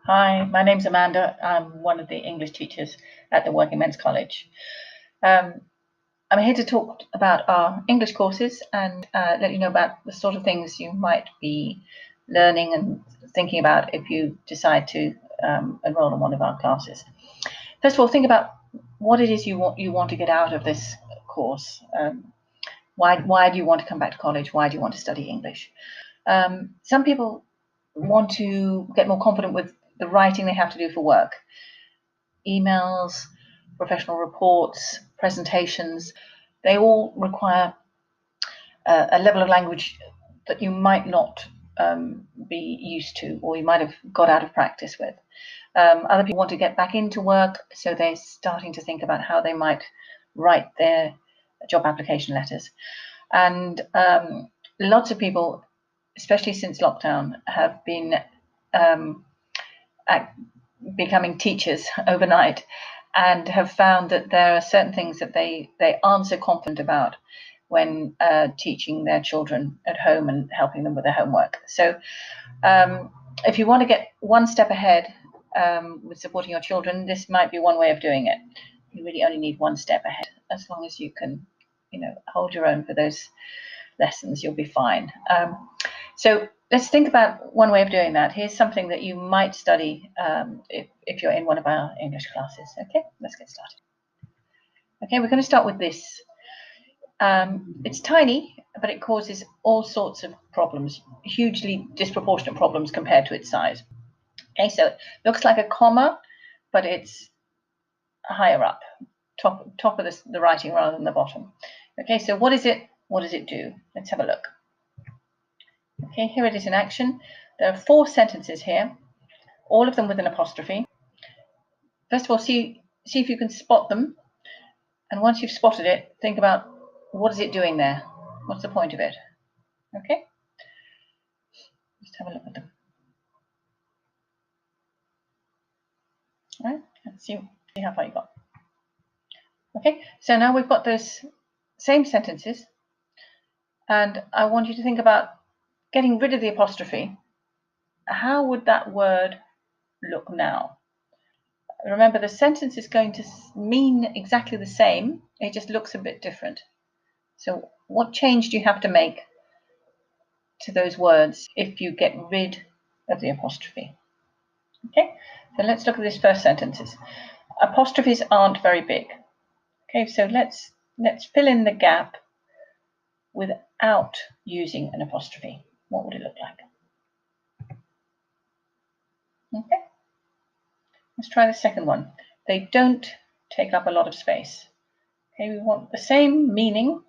Hi, my name's Amanda. I'm one of the English teachers at the Working Men's College. Um, I'm here to talk about our English courses and let you know about the sort of things you might be learning and thinking about if you decide to enroll in one of our classes. First of all, think about what it is you want to get out of this course. Why do you want to come back to college? Why do you want to study English? Some people want to get more confident with the writing they have to do for work. Emails, professional reports, presentations, they all require a level of language that you might not be used to, or you might have got out of practice with. Other people want to get back into work, so they're starting to think about how they might write their job application letters. And lots of people, especially since lockdown, have been becoming teachers overnight and have found that there are certain things that they aren't so confident about when teaching their children at home and helping them with their homework. So if you want to get one step ahead with supporting your children, this might be one way of doing it. You really only need one step ahead. As long as you can, hold your own for those lessons, you'll be fine. So let's think about one way of doing that. Here's something that you might study if you're in one of our English classes. Okay, let's get started. Okay, we're going to start with this. It's tiny, but it causes all sorts of problems, hugely disproportionate problems compared to its size. Okay, so it looks like a comma, but it's higher up, top of the writing rather than the bottom. Okay, so what is it? What does it do? Let's have a look. Okay, here it is in action. There are 4 sentences here, all of them with an apostrophe. First of all, see if you can spot them. And once you've spotted it, think about what is it doing there? What's the point of it? Okay? Let's have a look at them. All right, let's see how far you got. Okay, so now we've got those same sentences, and I want you to think about getting rid of the apostrophe. How would that word look now? Remember, the sentence is going to mean exactly the same, it just looks a bit different. So what change do you have to make to those words if you get rid of the apostrophe? Okay, so let's look at these first sentences. Apostrophes aren't very big. Okay, so let's fill in the gap without using an apostrophe. What would it look like? Okay, let's try the second one. They don't take up a lot of space. Okay, we want the same meaning,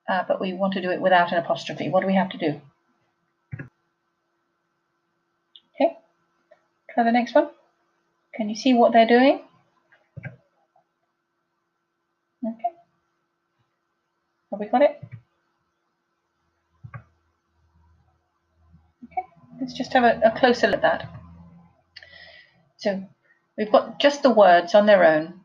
but we want to do it without an apostrophe. What do we have to do? Okay, try the next one. Can you see what they're doing? Okay, have we got it? Okay, let's just have a closer look at that. So we've got just the words on their own.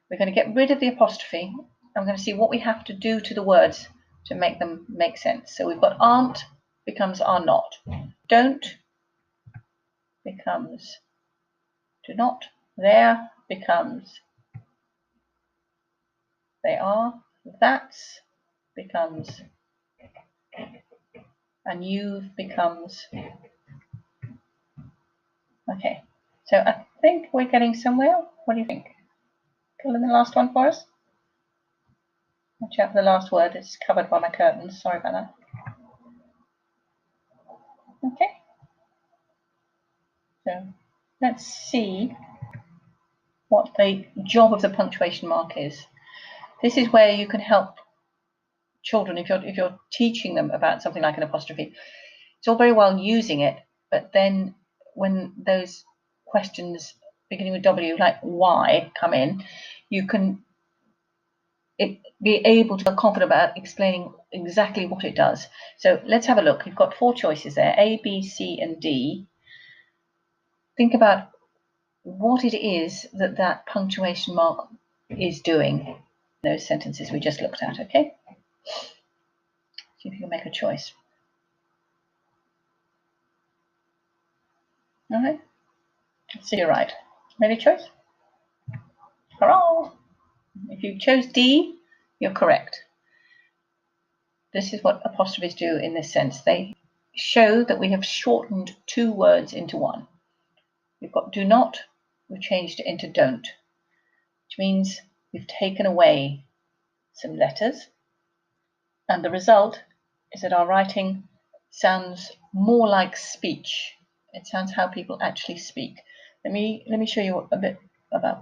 We're going to get rid of the apostrophe. I'm going to see what we have to do to the words to make them make sense. So we've got aren't becomes are not. Don't becomes do not. There becomes they are. That's becomes and you becomes. Okay, so I think we're getting somewhere. What do you think? Fill in the last one for us. Watch out for the last word, it's covered by my curtains. Sorry about that. Okay, so let's see what the job of the punctuation mark is. This is where you can help children if you're teaching them about something like an apostrophe. It's all very well using it, but then when those questions beginning with W, like why, come in, you can be able to feel confident about explaining exactly what it does. So let's have a look. You've got 4 choices there, A, B, C, and D. Think about what it is that punctuation mark is doing in those sentences we just looked at, okay? See if you can make a choice. All right, So you're right. Made a choice? Hurrah! If you chose D, you're correct. This is what apostrophes do in this sense. They show that we have shortened two words into one. We've got do not, we've changed it into don't, which means we've taken away some letters, and the result is that our writing sounds more like speech. It sounds how people actually speak. Let me show you a bit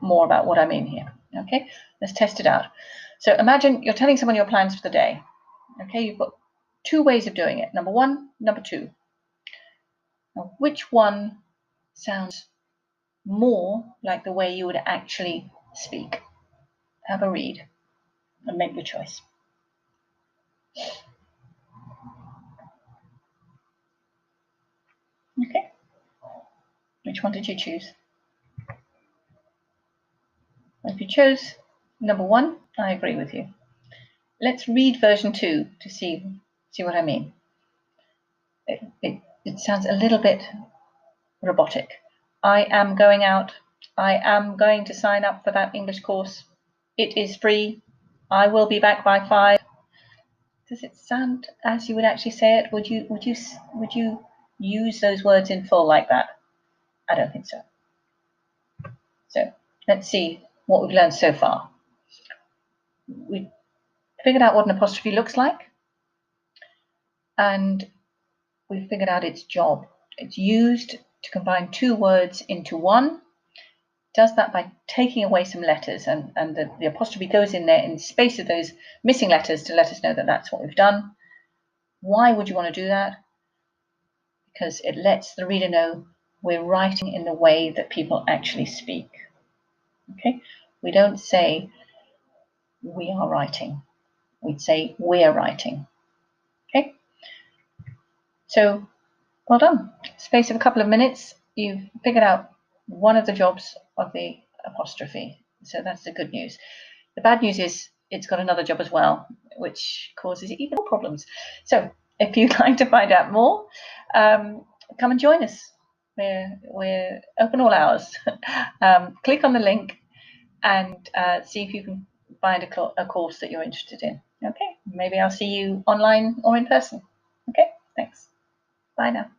more about what I mean here. Okay, let's test it out. So imagine you're telling someone your plans for the day. Okay, you've got two ways of doing it. Number one, number two. Now, which one sounds more like the way you would actually speak? Have a read and make your choice. Okay, which one did you choose? If you chose number one, I agree with you. Let's read version 2 to see what I mean. It sounds a little bit robotic. I am going out. I am going to sign up for that English course. It is free. I will be back by 5. Does it sound as you would actually say it? Would you use those words in full like that? I don't think so. So let's see what we've learned so far. We figured out what an apostrophe looks like, and we've figured out its job. It's used to combine two words into one. Does that by taking away some letters, and the apostrophe goes in there in space of those missing letters to let us know that that's what we've done. Why would you want to do that? Because it lets the reader know we're writing in the way that people actually speak. Okay, we don't say we are writing, we'd say we're writing. Okay, so well done. Space of a couple of minutes, you've figured out one of the jobs of the apostrophe. So that's the good news. The bad news is it's got another job as well, which causes even more problems. So if you'd like to find out more, come and join us. We're open all hours. Click on the link and see if you can find a course that you're interested in. Okay, maybe I'll see you online or in person. Okay, thanks. Bye now.